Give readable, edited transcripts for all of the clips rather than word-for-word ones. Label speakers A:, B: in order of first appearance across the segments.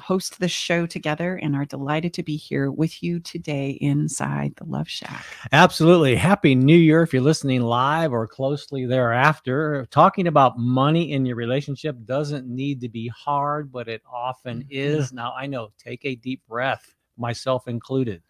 A: host this show together and are delighted to be here with you today inside the Love Shack.
B: Absolutely. Happy New Year if you're listening live or closely thereafter. Talking about money in your relationship doesn't need to be hard, but it often is. Now, I know, take a deep breath, myself included.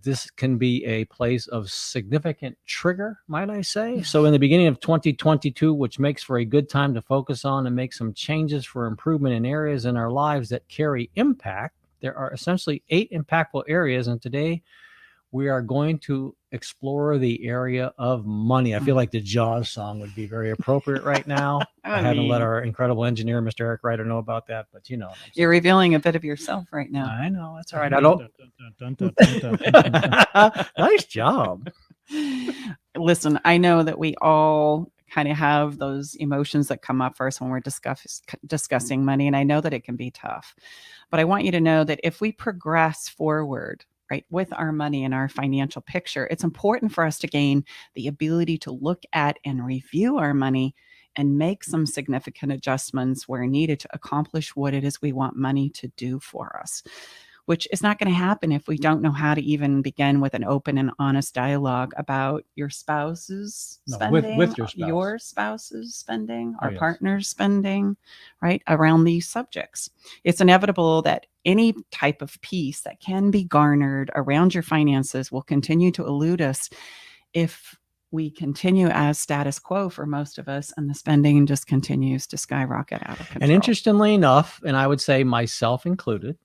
B: This can be a place of significant trigger, might I say. So in the beginning of 2022, which makes for a good time to focus on and make some changes for improvement in areas in our lives that carry impact, there are essentially 8 impactful areas. And today we are going to explore the area of money. I feel like the Jaws song would be very appropriate right now. I haven't let our incredible engineer, Mr. Eric Ryder, know about that, but you know.
A: You're revealing a bit of yourself right now.
B: I know. That's all right. I don't. Nice job.
A: Listen, I know that we all kind of have those emotions that come up first when we're discussing money, and I know that it can be tough. But I want you to know that if we progress forward, right, with our money and our financial picture, it's important for us to gain the ability to look at and review our money and make some significant adjustments where needed to accomplish what it is we want money to do for us, which is not going to happen if we don't know how to even begin with an open and honest dialogue about your spouse's spending,
B: with your spouse.
A: Your spouse's spending, our
B: yes.
A: partner's spending, right, around these subjects. It's inevitable that any type of peace that can be garnered around your finances will continue to elude us if we continue as status quo for most of us, and the spending just continues to skyrocket out of control.
B: And interestingly enough, and I would say myself included,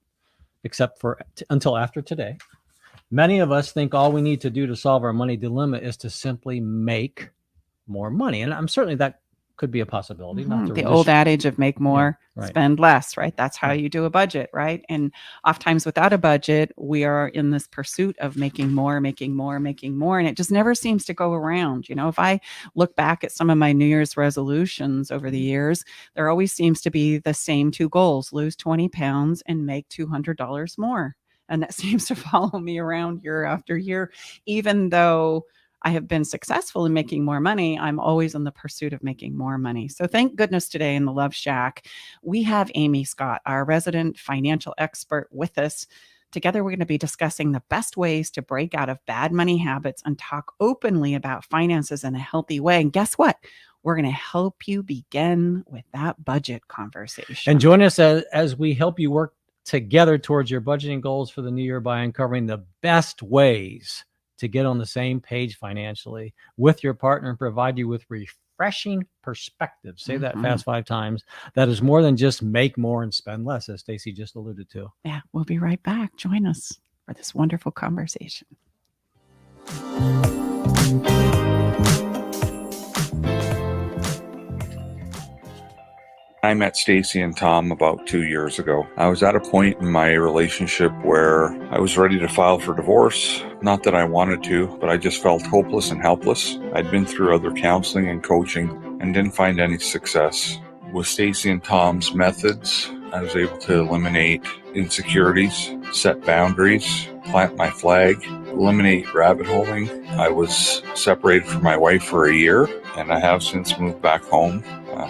B: except for until after today, many of us think all we need to do to solve our money dilemma is to simply make more money. And I'm certainly that could be a possibility. Not
A: the old adage of make more,
B: right.
A: Spend less, right? That's how you do a budget, right? And oftentimes without a budget, we are in this pursuit of making more, and it just never seems to go around. You know, if I look back at some of my New Year's resolutions over the years, there always seems to be the same 2 goals: lose 20 pounds and make $200 more. And that seems to follow me around year after year, even though I have been successful in making more money. I'm always in the pursuit of making more money. So thank goodness today in the Love Shack, we have Amy Scott, our resident financial expert, with us. Together, we're going to be discussing the best ways to break out of bad money habits and talk openly about finances in a healthy way. And guess what? We're going to help you begin with that budget conversation.
B: And join us as we help you work together towards your budgeting goals for the new year by uncovering the best ways to get on the same page financially with your partner and provide you with refreshing perspective. Say that fast 5 times. That is more than just make more and spend less, as Stacy just alluded to.
A: Yeah, we'll be right back. Join us for this wonderful conversation.
C: I met Stacy and Tom about 2 years ago. I was at a point in my relationship where I was ready to file for divorce. Not that I wanted to, but I just felt hopeless and helpless. I'd been through other counseling and coaching and didn't find any success. With Stacy and Tom's methods, I was able to eliminate insecurities, set boundaries, plant my flag, eliminate rabbit holing. I was separated from my wife for a year, and I have since moved back home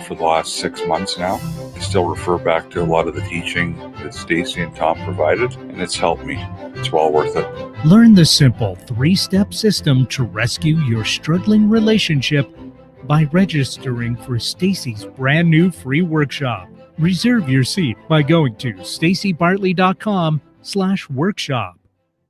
C: for the last 6 months now. I still refer back to a lot of the teaching that Stacy and Tom provided, and it's helped me. It's well worth it.
D: Learn the simple 3-step system to rescue your struggling relationship by registering for Stacy's brand new free workshop. Reserve your seat by going to stacybartley.com/workshop.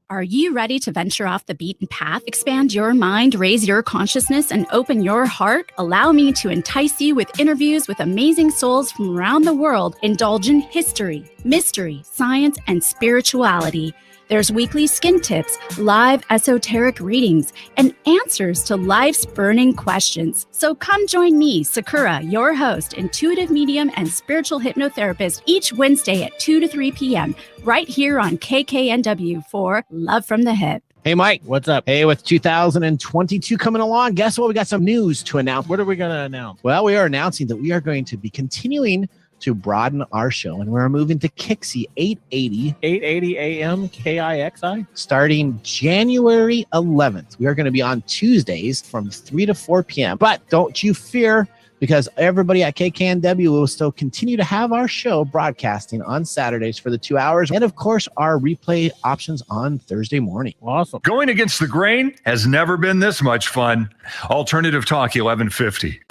E: Are you ready to venture off the beaten path, expand your mind, raise your consciousness, and open your heart? Allow me to entice you with interviews with amazing souls from around the world. Indulge in history, mystery, science, and spirituality. There's weekly skin tips, live esoteric readings, and answers to life's burning questions. So come join me, Sakura, your host, intuitive medium and spiritual hypnotherapist, each Wednesday at 2 to 3 p.m. right here on KKNW for Love from the Hip.
F: Hey, Mike, what's up? Hey, with 2022 coming along, guess what? We got some news to announce. What are we going to announce? Well, we are announcing that we are going to be continuing to broaden our show, and we're moving to Kixie 880 AM KIXI starting January 11th. We are going to be on Tuesdays from 3 to 4 p.m. But don't you fear, because everybody at KKNW will still continue to have our show broadcasting on Saturdays for the 2 hours. And of course, our replay options on Thursday morning.
B: Awesome.
G: Going against the grain has never been this much fun. Alternative Talk 1150.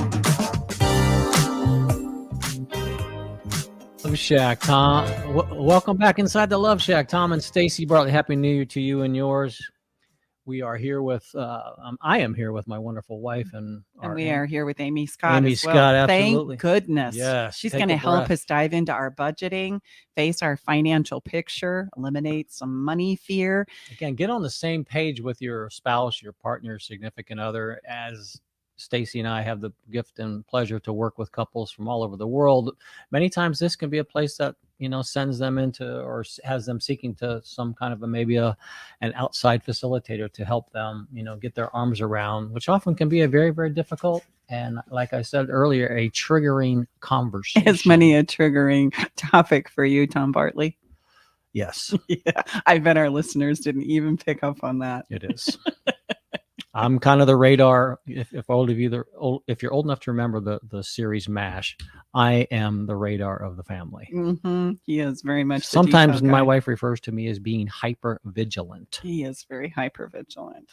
B: Love Shack, Tom. Welcome back inside the Love Shack. Tom and Stacy Bartley, Happy New Year to you and yours. We are here with, I am here with my wonderful wife. And
A: we are here with Amy Scott
B: Amy
A: as well.
B: Scott, absolutely.
A: Thank goodness.
B: Yes,
A: She's
B: take
A: going to
B: a
A: help
B: breath.
A: us dive into our budgeting, face our financial picture, eliminate some money fear.
B: Again, get on the same page with your spouse, your partner, significant other. As Stacy and I have the gift and pleasure to work with couples from all over the world. Many times this can be a place that, sends them into or has them seeking to some kind of an outside facilitator to help them, get their arms around, which often can be a very, very difficult and, like I said earlier, a triggering conversation.
A: Is money a triggering topic for you, Tom Bartley?
B: Yes.
A: Yeah, I bet our listeners didn't even pick up on that.
B: It is. I'm kind of the radar. If you're old enough to remember the series MASH, I am the radar of the family.
A: Mm-hmm. He is very much.
B: Sometimes my wife refers to me as being hyper vigilant.
A: He is very hyper vigilant.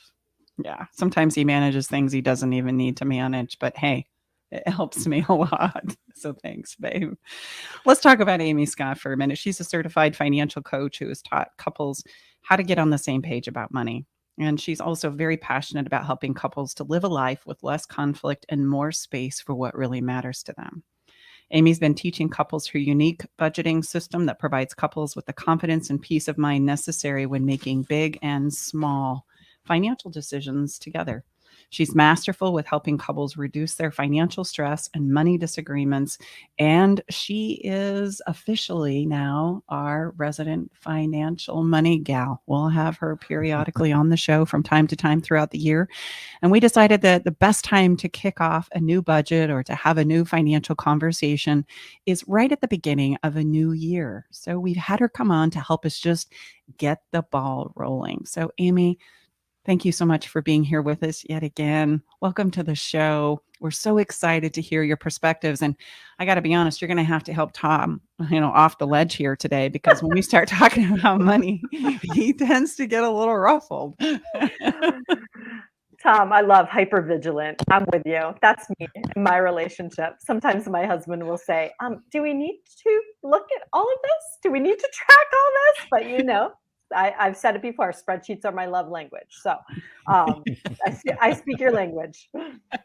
A: Yeah. Sometimes he manages things he doesn't even need to manage, but hey, it helps me a lot. So thanks, babe. Let's talk about Amy Scott for a minute. She's a certified financial coach who has taught couples how to get on the same page about money. And she's also very passionate about helping couples to live a life with less conflict and more space for what really matters to them. Amy's been teaching couples her unique budgeting system that provides couples with the confidence and peace of mind necessary when making big and small financial decisions together. She's masterful with helping couples reduce their financial stress and money disagreements. And she is officially now our resident financial money gal. We'll have her periodically on the show from time to time throughout the year. And we decided that the best time to kick off a new budget or to have a new financial conversation is right at the beginning of a new year. So we've had her come on to help us just get the ball rolling. So Amy, thank you so much for being here with us yet again. Welcome to the show. We're so excited to hear your perspectives. And I got to be honest, you're going to have to help Tom, off the ledge here today, because when we start talking about money, he tends to get a little ruffled.
H: Tom, I love hypervigilant. I'm with you. That's me in my relationship. Sometimes my husband will say, do we need to look at all of this? Do we need to track all this? But I've said it before, spreadsheets are my love language. So I speak your language.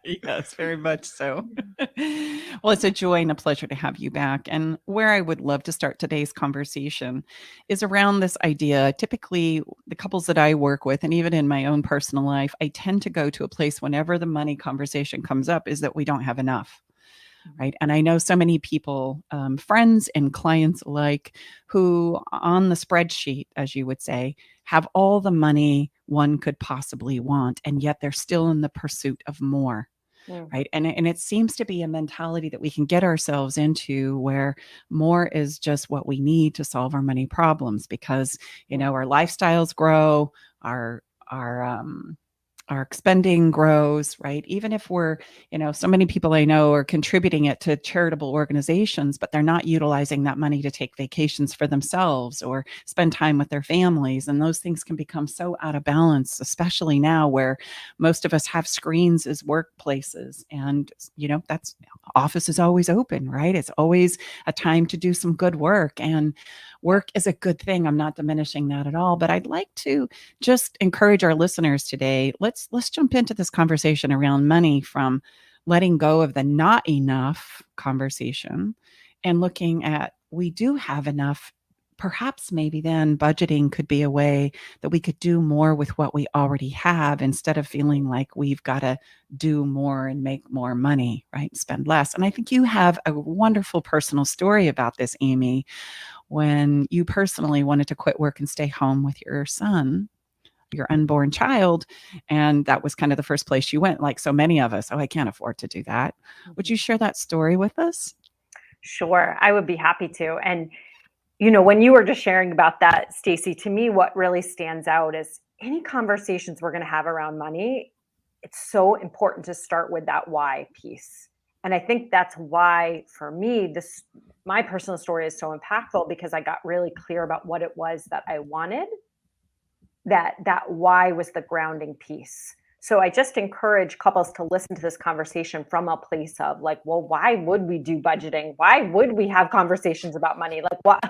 A: Yes, very much so. Well, it's a joy and a pleasure to have you back. And where I would love to start today's conversation is around this idea. Typically, the couples that I work with, and even in my own personal life, I tend to go to a place whenever the money conversation comes up is that we don't have enough. Right. And I know so many people, friends and clients alike, who on the spreadsheet, as you would say, have all the money one could possibly want, and yet they're still in the pursuit of more. Yeah. Right. And it seems to be a mentality that we can get ourselves into where more is just what we need to solve our money problems, because, our lifestyles grow, our spending grows, right? Even if we're, so many people I know are contributing it to charitable organizations, but they're not utilizing that money to take vacations for themselves or spend time with their families. And those things can become so out of balance, especially now where most of us have screens as workplaces. And, that's office is always open, right? It's always a time to do some good work, and work is a good thing. I'm not diminishing that at all, but I'd like to just encourage our listeners today. Let's jump into this conversation around money from letting go of the not enough conversation and looking at we do have enough. Perhaps maybe then budgeting could be a way that we could do more with what we already have instead of feeling like we've got to do more and make more money, right? Spend less. And I think you have a wonderful personal story about this, Amy, when you personally wanted to quit work and stay home with your son, your unborn child. And that was kind of the first place you went, like so many of us. Oh, I can't afford to do that. Would you share that story with us?
H: Sure. I would be happy to. And when you were just sharing about that, Stacy, to me, what really stands out is any conversations we're going to have around money, it's so important to start with that why piece. And I think that's why, for me, my personal story is so impactful, because I got really clear about what it was that I wanted. That why was the grounding piece. So I just encourage couples to listen to this conversation from a place of like, well, why would we do budgeting? Why would we have conversations about money? Like,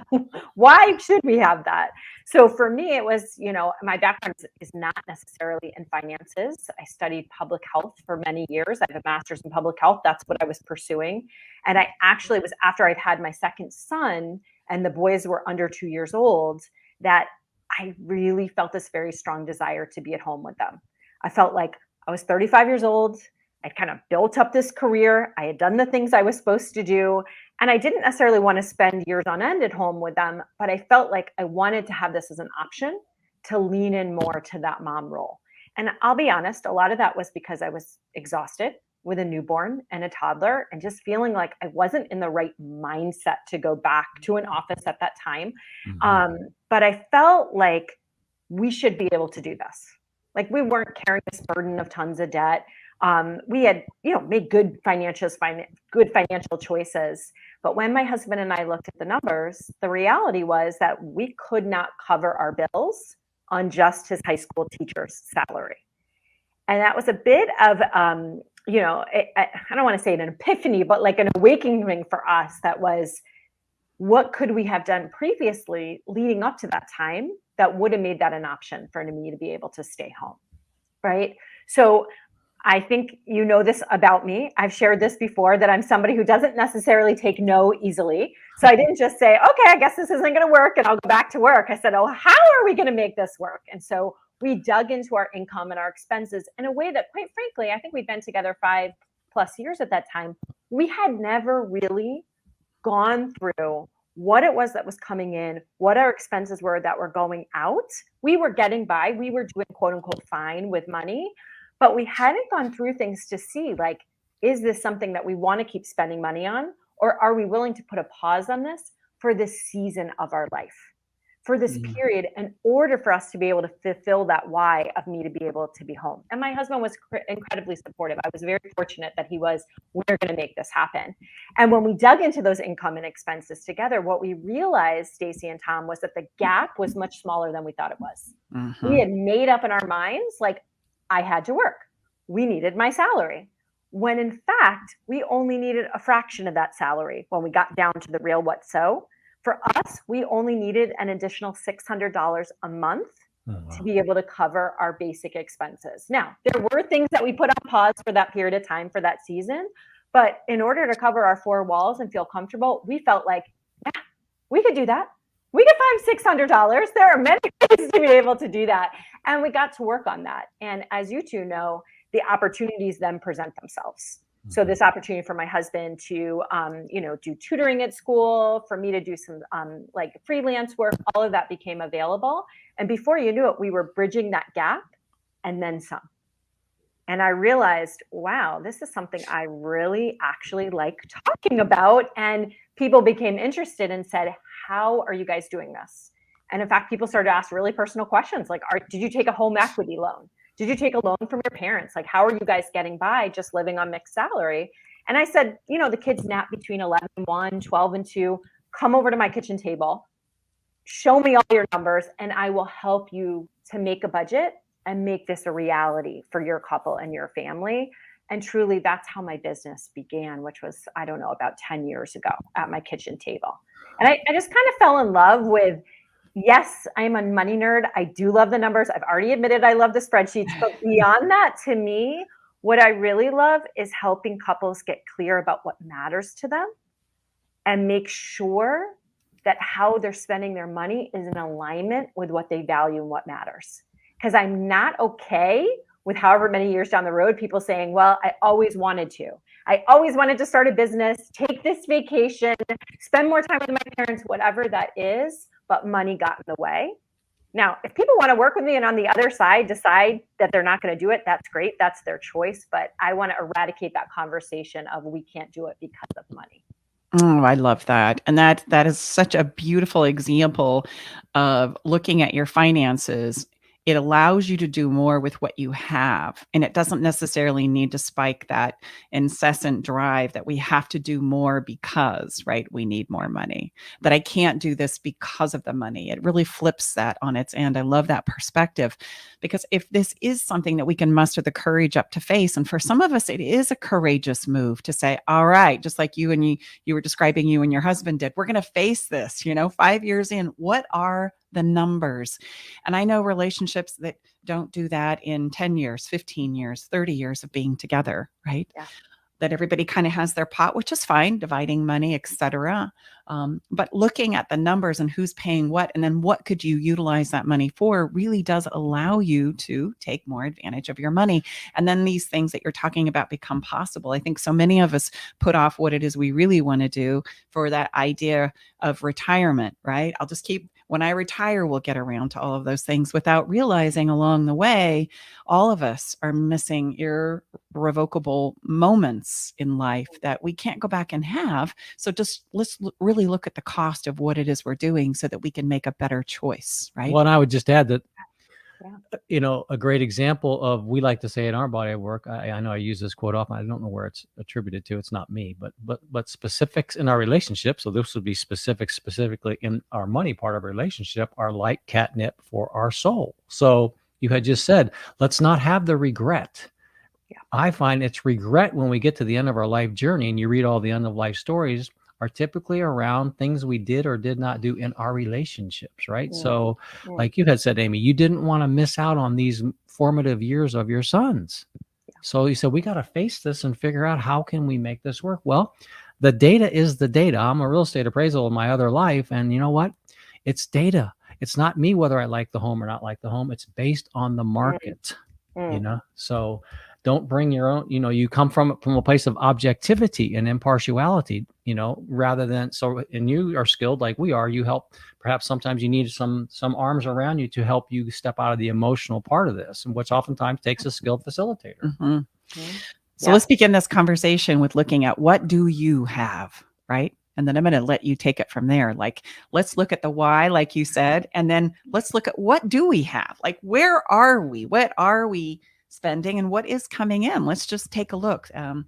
H: why should we have that? So for me, it was, my background is not necessarily in finances. I studied public health for many years. I have a master's in public health. That's what I was pursuing. And I actually was, after I'd had my second son and the boys were under 2 years old, that I really felt this very strong desire to be at home with them. I felt like I was 35 years old. I'd kind of built up this career. I had done the things I was supposed to do. And I didn't necessarily want to spend years on end at home with them, but I felt like I wanted to have this as an option to lean in more to that mom role. And I'll be honest, a lot of that was because I was exhausted with a newborn and a toddler and just feeling like I wasn't in the right mindset to go back to an office at that time. But I felt like we should be able to do this. Like, we weren't carrying this burden of tons of debt. We had, made good financial choices. But when my husband and I looked at the numbers, the reality was that we could not cover our bills on just his high school teacher's salary. And that was a bit of, I don't want to say an epiphany, but like an awakening for us. That was, what could we have done previously leading up to that time that would have made that an option for me to be able to stay home, right? So I think you know this about me. I've shared this before, that I'm somebody who doesn't necessarily take no easily. So I didn't just say, okay, I guess this isn't going to work and I'll go back to work. I said, oh, how are we going to make this work? And so we dug into our income and our expenses in a way that, quite frankly, I think we'd been together 5+ years at that time. We had never really gone through what it was that was coming in, what our expenses were that were going out. We were getting by. We were doing quote unquote fine with money, but we hadn't gone through things to see, like, is this something that we want to keep spending money on? Or are we willing to put a pause on this for this season of our life, for this period, in order for us to be able to fulfill that why of me to be able to be home? And my husband was incredibly supportive. I was very fortunate that he was, we're going to make this happen. And when we dug into those income and expenses together, what we realized, Stacy and Tom, was that the gap was much smaller than we thought it was. We had made up in our minds, like, I had to work. We needed my salary. When in fact, we only needed a fraction of that salary when we got down to the real what so. For us, we only needed an additional $600 a month to be able to cover our basic expenses. Now, there were things that we put on pause for that period of time, for that season, but in order to cover our four walls and feel comfortable, we felt like, yeah, we could do that. We could find $600. There are many ways to be able to do that. And we got to work on that. And as you two know, the opportunities then present themselves. So this opportunity for my husband to, do tutoring at school, for me to do some like freelance work, all of that became available. And before you knew it, we were bridging that gap and then some. And I realized, wow, this is something I really actually like talking about. And people became interested and said, how are you guys doing this? And in fact, people started to ask really personal questions like, did you take a home equity loan? Did you take a loan from your parents? Like, how are you guys getting by just living on mixed salary? And I said, the kids nap between 11 and 1, 12 and 2. Come over to my kitchen table, show me all your numbers, and I will help you to make a budget and make this a reality for your couple and your family. And truly, that's how my business began, which was, I don't know, about 10 years ago at my kitchen table. And I just kind of fell in love with, yes, I'm a money nerd. I do love the numbers. I've already admitted I love the spreadsheets. But beyond that, to me, what I really love is helping couples get clear about what matters to them and make sure that how they're spending their money is in alignment with what they value and what matters. Because I'm not okay with however many years down the road, people saying, well, I always wanted to. I always wanted to start a business, take this vacation, spend more time with my parents, whatever that is, but money got in the way. Now, if people want to work with me and on the other side decide that they're not going to do it, that's great. That's their choice. But I want to eradicate that conversation of we can't do it because of money.
A: Oh, I love that. And that is such a beautiful example of looking at your finances it allows you to do more with what you have. And it doesn't necessarily need to spike that incessant drive that we have to do more because, right, we need more money, that I can't do this because of the money. It really flips that on its end. I love that perspective, because if this is something that we can muster the courage up to face, and for some of us, it is a courageous move to say, all right, just like you were describing you and your husband did, we're going to face this, 5 years in, what are the numbers? And I know relationships that don't do that in 10 years, 15 years, 30 years of being together, right?
H: Yeah.
A: That everybody kind of has their pot, which is fine, dividing money, etc. But looking at the numbers and who's paying what, and then what could you utilize that money for, really does allow you to take more advantage of your money. And then these things that you're talking about become possible. I think so many of us put off what it is we really want to do for that idea of retirement, right? When I retire, we'll get around to all of those things, without realizing along the way, all of us are missing irrevocable moments in life that we can't go back and have. So just let's really look at the cost of what it is we're doing so that we can make a better choice, right?
B: Well, and I would just add that,
H: Yeah.
B: a great example of, we like to say in our body of work, I know I use this quote often. I don't know where it's attributed to. It's not me, but specifics in our relationship. So this would be specifically in our money part of a relationship, are like catnip for our soul. So you had just said, let's not have the regret.
H: Yeah.
B: I find it's regret when we get to the end of our life journey, and you read all the end of life stories, are typically around things we did or did not do in our relationships, right?
H: Yeah.
B: So
H: Yeah.
B: like you had said, Amy, you didn't want to miss out on these formative years of your sons.
H: Yeah.
B: So you said, we got to face this and figure out, how can we make this work? Well, the data is the data. I'm a real estate appraisal in my other life. And you know what? It's data. It's not me whether I like the home or not like the home. It's based on the market, So don't bring your own, you come from a place of objectivity and impartiality, rather than, and you are skilled like we are. You help, perhaps sometimes you need some arms around you to help you step out of the emotional part of this, and which oftentimes takes a skilled facilitator.
A: Mm-hmm. So let's begin this conversation with looking at, what do you have, right? And then I'm going to let you take it from there. Like, let's look at the why, like you said, and then let's look at, what do we have? Like, where are we? What are we spending, and what is coming in? Let's just take a look. And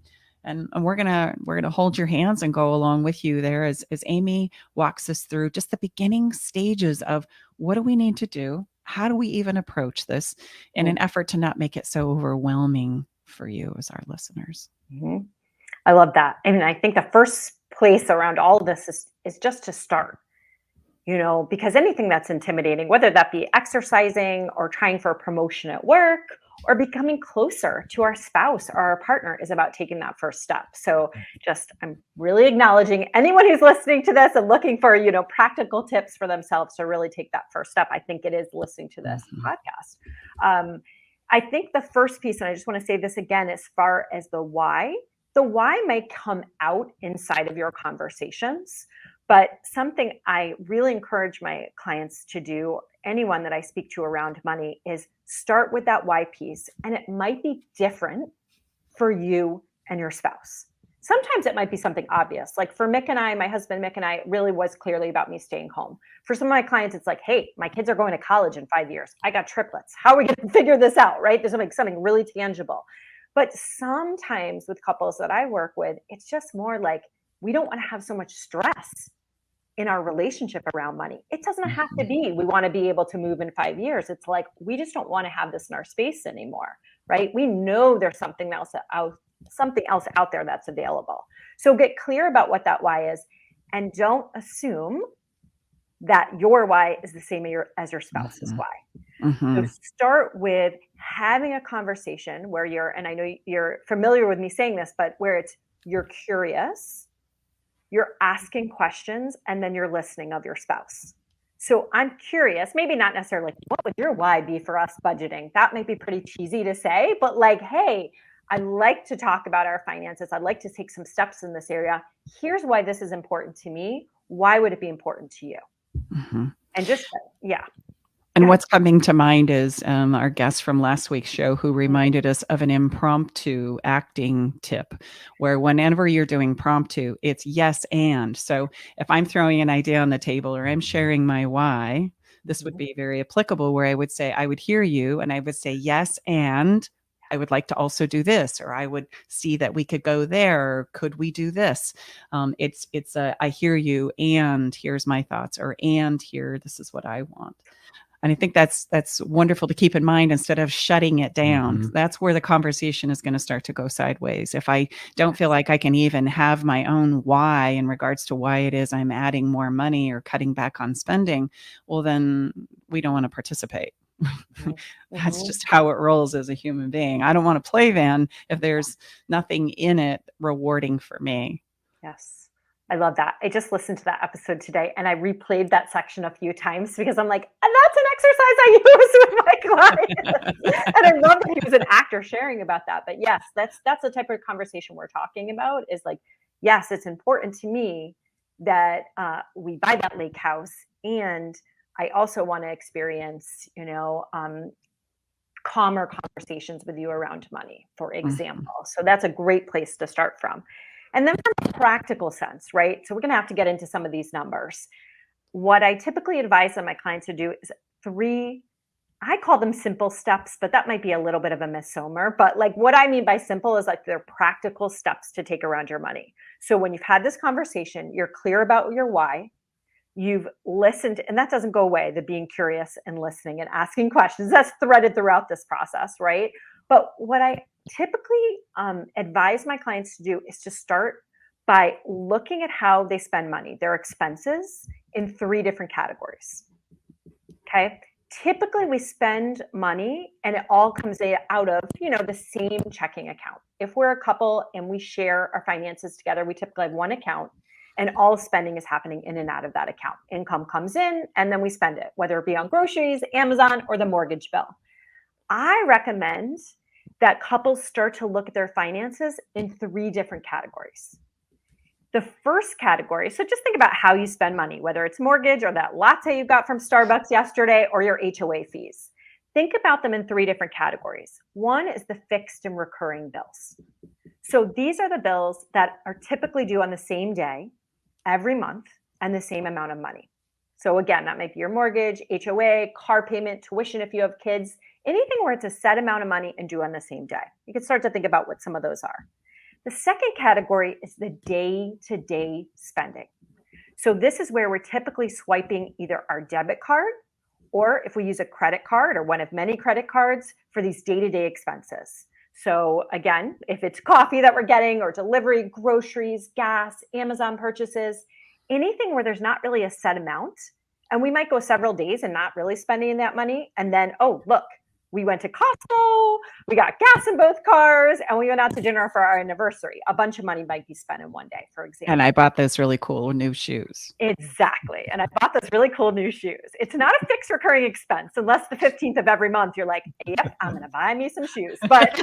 A: we're gonna hold your hands and go along with you there as Amy walks us through just the beginning stages of, what do we need to do? How do we even approach this in an effort to not make it so overwhelming for you as our listeners?
H: Mm-hmm. I love that. I mean, I think the first place around all of this is just to start, because anything that's intimidating, whether that be exercising or trying for a promotion at work or becoming closer to our spouse or our partner, is about taking that first step. So I'm really acknowledging anyone who's listening to this and looking for, practical tips for themselves to really take that first step. I think it is listening to this podcast. I think the first piece, and I just want to say this again, as far as the why may come out inside of your conversations, but something I really encourage my clients to do, anyone that I speak to around money, is start with that why piece. And it might be different for you and your spouse. Sometimes it might be something obvious. Like for Mick and I, my husband Mick and I, it really was clearly about me staying home. For some of my clients, it's like, hey, my kids are going to college in 5 years. I got triplets. How are we going to figure this out, right? There's something really tangible. But sometimes with couples that I work with, it's just more like, we don't want to have so much stress in our relationship around money. It doesn't have to be, we want to be able to move in 5 years. It's like, we just don't want to have this in our space anymore, right? We know there's something else out there that's available. So get clear about what that why is, and don't assume that your why is the same as your spouse's why. So start with having a conversation where and I know you're familiar with me saying this, but where you're curious, you're asking questions, and then you're listening of your spouse. So I'm curious, maybe not necessarily like, what would your why be for us budgeting? That might be pretty cheesy to say, but like, hey, I'd like to talk about our finances. I'd like to take some steps in this area. Here's why this is important to me. Why would it be important to you? And just,
A: And what's coming to mind is our guest from last week's show, who reminded us of an impromptu acting tip, where whenever you're doing promptu, it's yes and. So if I'm throwing an idea on the table, or I'm sharing my why, this would be very applicable, where I would say, I would hear you and I would say, yes, and I would like to also do this, or I would see that we could go there, or could we do this? It's a, I hear you, and here's my thoughts, or and here, this is what I want. And I think that's wonderful to keep in mind instead of shutting it down. That's where the conversation is going to start to go sideways. If I don't feel like I can even have my own why in regards to why it is I'm adding more money or cutting back on spending, well, then we don't want to participate. That's just how it rolls as a human being. I don't want to play then if there's nothing in it rewarding for me.
H: Yes. I love that. I just listened to that episode today and I replayed that section a few times because I'm like, and that's an exercise I use with my clients. And I love that he was an actor sharing about that. But yes, that's the type of conversation we're talking about, is like, yes, it's important to me that we buy that lake house. And I also want to experience, calmer conversations with you around money, for example. So that's a great place to start from. And then from a practical sense, right? So we're going to have to get into some of these numbers. What I typically advise on my clients to do is 3, I call them simple steps, but that might be a little bit of a misnomer. But like what I mean by simple is like they're practical steps to take around your money. So when you've had this conversation, you're clear about your why, you've listened, and that doesn't go away, the being curious and listening and asking questions. That's threaded throughout this process, right? But what I typically advise my clients to do is to start by looking at how they spend money, their expenses, in 3 different categories. Okay. Typically we spend money and it all comes out of, the same checking account. If we're a couple and we share our finances together, we typically have one account and all spending is happening in and out of that account. Income comes in and then we spend it, whether it be on groceries, Amazon, or the mortgage bill. I recommend that couples start to look at their finances in 3 different categories. The first category, so just think about how you spend money, whether it's mortgage or that latte you got from Starbucks yesterday or your HOA fees. Think about them in 3 different categories. One is the fixed and recurring bills. So these are the bills that are typically due on the same day, every month, and the same amount of money. So again, that might be your mortgage, HOA, car payment, tuition if you have kids, anything where it's a set amount of money and due on the same day. You can start to think about what some of those are. The second category is the day-to-day spending. So this is where we're typically swiping either our debit card, or if we use a credit card or one of many credit cards for these day-to-day expenses. So again, if it's coffee that we're getting or delivery, groceries, gas, Amazon purchases, anything where there's not really a set amount, and we might go several days and not really spending that money. And then, oh, look, we went to Costco, we got gas in both cars, and we went out to dinner for our anniversary. A bunch of money might be spent in one day, for example.
A: And I bought those really cool new shoes.
H: Exactly. And I bought those really cool new shoes. It's not a fixed recurring expense unless the 15th of every month you're like, yep, I'm going to buy me some shoes. But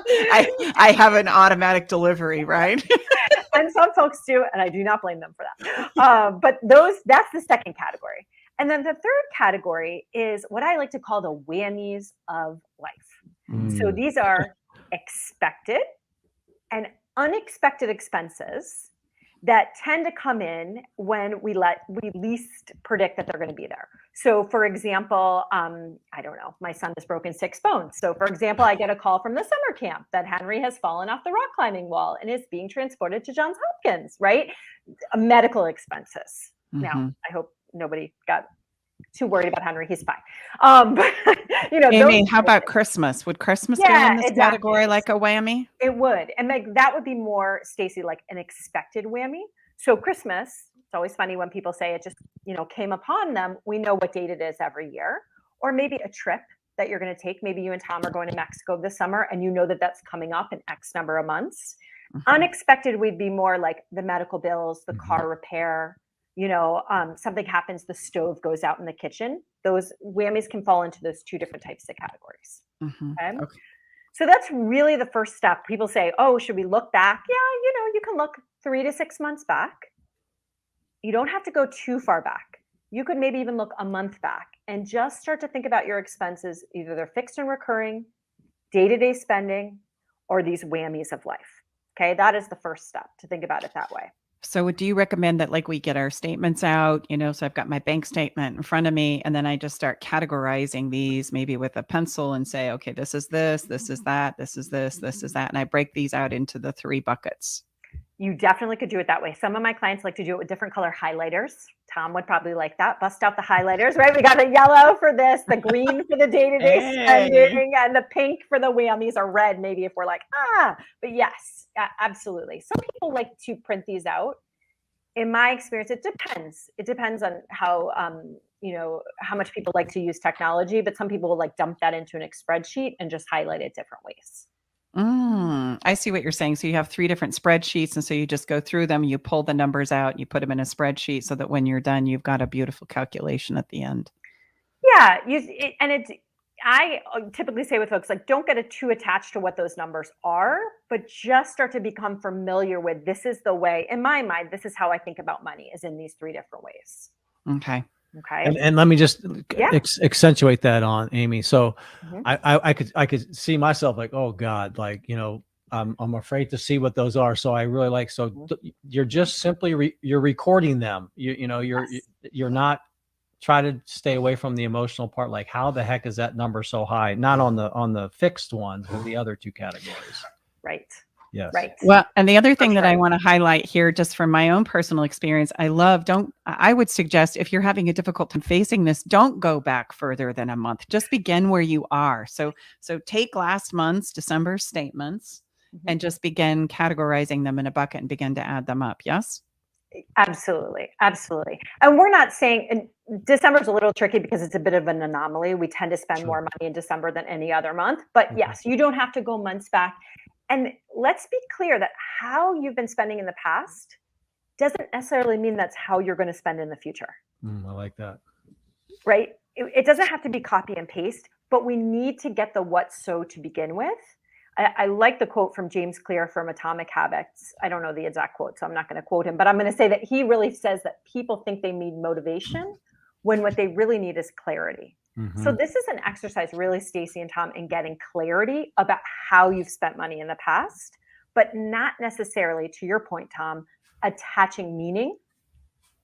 A: I have an automatic delivery, right?
H: And some folks do, and I do not blame them for that. But that's the second category. And then the third category is what I like to call the whammies of life. So these are expected and unexpected expenses that tend to come in when we least predict that they're going to be there. So for example, I don't know, my son has broken 6 bones. So for example, I get a call from the summer camp that Henry has fallen off the rock climbing wall and is being transported to Johns Hopkins, right? Medical expenses. Now, I hope nobody got too worried about Henry. He's fine. But,
A: Amy, how about Christmas? Would Christmas go in this category like a whammy?
H: It would. And that would be more, Stacey, like an expected whammy. So Christmas, it's always funny when people say it just, came upon them. We know what date it is every year. Or maybe a trip that you're going to take. Maybe you and Tom are going to Mexico this summer and you know that that's coming up in X number of months. Unexpected would be more like the medical bills, the car repair, something happens, the stove goes out in the kitchen. Those whammies can fall into those 2 different types of categories. Okay. So that's really the first step. People say, oh, should we look back? Yeah, you can look 3 to 6 months back. You don't have to go too far back. You could maybe even look a month back and just start to think about your expenses. Either they're fixed and recurring, day-to-day spending, or these whammies of life. Okay, that is the first step, to think about it that way.
A: So do you recommend that like we get our statements out, so I've got my bank statement in front of me and then I just start categorizing these maybe with a pencil and say, okay, this is this is that, this is this is that. And I break these out into the 3 buckets.
H: You definitely could do it that way. Some of my clients like to do it with different color highlighters. Tom would probably like that. Bust out the highlighters, right? We got the yellow for this, the green for the day-to-day spending, and the pink for the whammies, or red maybe if we're like, but yes, absolutely. Some people like to print these out. In my experience, it depends. It depends on how, how much people like to use technology, but some people will like dump that into a spreadsheet and just highlight it different ways.
A: I see what you're saying. So you have 3 different spreadsheets. And so you just go through them, you pull the numbers out, you put them in a spreadsheet so that when you're done, you've got a beautiful calculation at the end.
H: Yeah. I typically say with folks, like, don't get too attached to what those numbers are, but just start to become familiar with, this is the way, in my mind, this is how I think about money, is in these 3 different ways.
A: Okay.
B: And let me just accentuate that on Amy. So I could see myself like, oh God, like, I'm afraid to see what those are. So I really like, you're just simply, you're recording them. You're not try to stay away from the emotional part. Like, how the heck is that number so high? Not on the fixed ones, but the other 2 categories.
H: Right.
B: Yes.
H: Right.
A: Well, and the other thing that I want to highlight here, just from my own personal experience, I would suggest if you're having a difficult time facing this, don't go back further than a month. Just begin where you are. So take last month's December statements and just begin categorizing them in a bucket and begin to add them up. Yes?
H: Absolutely. Absolutely. And we're not saying, and December's a little tricky because it's a bit of an anomaly. We tend to spend more money in December than any other month, but yes, you don't have to go months back. And let's be clear that how you've been spending in the past doesn't necessarily mean that's how you're going to spend in the future.
B: I like that.
H: Right? It doesn't have to be copy and paste, but we need to get the what so to begin with. I like the quote from James Clear from Atomic Habits. I don't know the exact quote, so I'm not going to quote him, but I'm going to say that he really says that people think they need motivation when what they really need is clarity. So this is an exercise really, Stacy and Tom, in getting clarity about how you've spent money in the past, but not necessarily, to your point, Tom, attaching meaning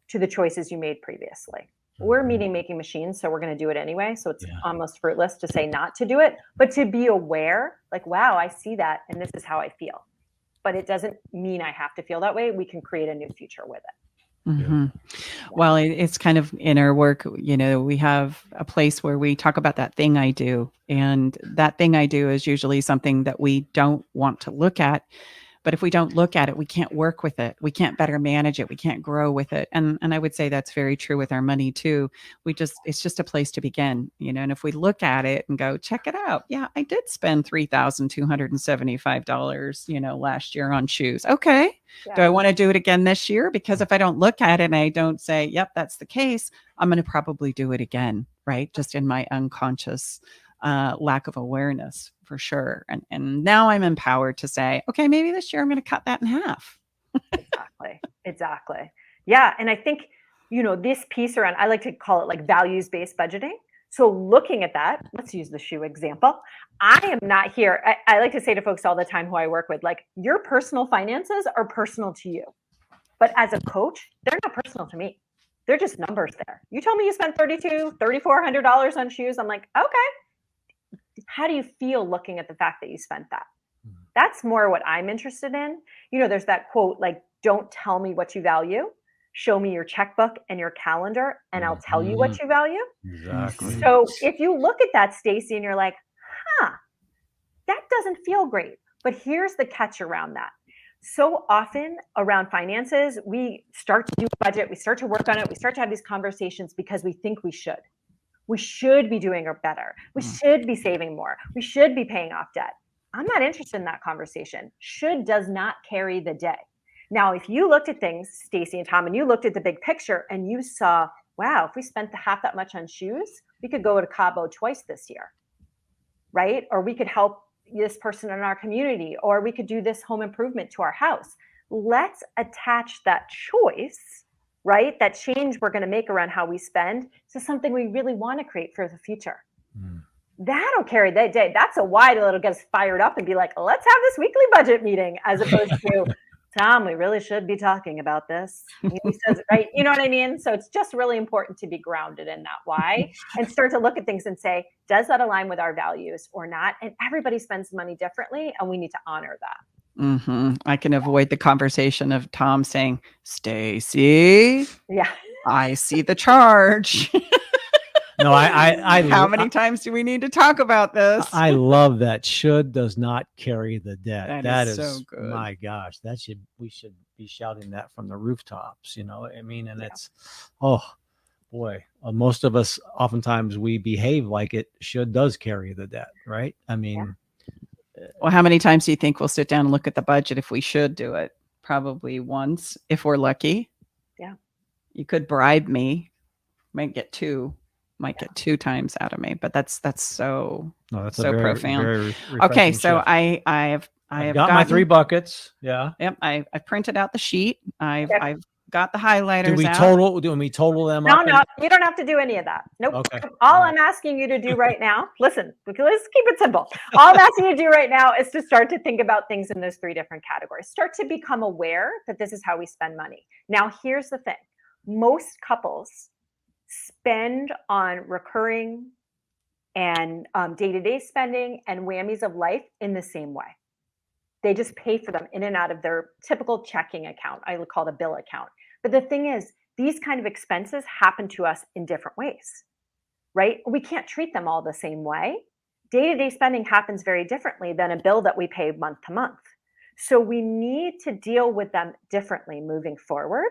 H: to the choices you made previously. We're meaning-making machines, so we're going to do it anyway. So it's almost fruitless to say not to do it, but to be aware, like, wow, I see that, and this is how I feel. But it doesn't mean I have to feel that way. We can create a new future with it.
A: Well, it's kind of in our work, we have a place where we talk about that thing I do. And that thing I do is usually something that we don't want to look at. But if we don't look at it, we can't work with it. We can't better manage it. We can't grow with it. And I would say that's very true with our money too. It's just a place to begin, and if we look at it and go, check it out. Yeah, I did spend $3,275, last year on shoes. Okay. Yeah. Do I want to do it again this year? Because if I don't look at it and I don't say, yep, that's the case, I'm going to probably do it again, right? Just in my unconscious lack of awareness, for sure. And now I'm empowered to say, okay, maybe this year I'm going to cut that in half.
H: Exactly. Yeah. And I think, this piece around, I like to call it like values-based budgeting. So looking at that, let's use the shoe example. I am not here. I like to say to folks all the time who I work with, like, your personal finances are personal to you. But as a coach, they're not personal to me. They're just numbers there. You told me you spent $3,200, $3,400 on shoes. I'm like, okay. How do you feel looking at the fact that you spent that? That's more what I'm interested in. There's that quote, like, don't tell me what you value. Show me your checkbook and your calendar, and I'll tell you what you value.
B: Exactly.
H: So if you look at that, Stacy, and you're like, that doesn't feel great. But here's the catch around that. So often around finances, we start to do a budget, we start to work on it, we start to have these conversations because we think we should. We should be doing better. We should be saving more. We should be paying off debt. I'm not interested in that conversation. Should does not carry the day. Now, if you looked at things, Stacy and Tom, and you looked at the big picture and you saw, wow, if we spent half that much on shoes, we could go to Cabo twice this year, right? Or we could help this person in our community, or we could do this home improvement to our house. Let's attach that choice, right? That change we're going to make around how we spend to something we really want to create for the future. That'll carry that day. That's a why that'll get us fired up and be like, let's have this weekly budget meeting, as opposed to, Tom, we really should be talking about this. He says, right? You know what I mean? So it's just really important to be grounded in that why and start to look at things and say, does that align with our values or not? And everybody spends money differently, and we need to honor that.
A: I can avoid the conversation of Tom saying, Stacy,
H: Yeah.
A: I see the charge.
B: No,
A: How many times do we need to talk about this?
B: I love that. Should does not carry the debt.
A: That
B: is
A: is so good.
B: My gosh, we should be shouting that from the rooftops. You know, I mean, and it's, oh boy, most of us oftentimes we behave like it does carry the debt, right? I mean,
A: well, how many times do you think we'll sit down and look at the budget if we should do it? Probably once, if we're lucky.
H: Yeah.
A: You could bribe me, might get two times out of me, but that's so profound.
B: Very
A: okay, so
B: shift.
A: I've
B: got my 3 buckets. Yeah.
A: Yep. I printed out the sheet. I've got the highlighters.
B: Do we total them up?
H: No, you don't have to do any of that. Nope.
B: Okay.
H: All I'm asking you to do right now, listen, let's keep it simple. All I'm asking you to do right now is to start to think about things in those 3 different categories. Start to become aware that this is how we spend money. Now, here's the thing. Most couples spend on recurring and day-to-day spending and whammies of life in the same way. They just pay for them in and out of their typical checking account. I would call it a bill account. But the thing is, these kind of expenses happen to us in different ways, right? We can't treat them all the same way. Day-to-day spending happens very differently than a bill that we pay month to month. So we need to deal with them differently moving forward.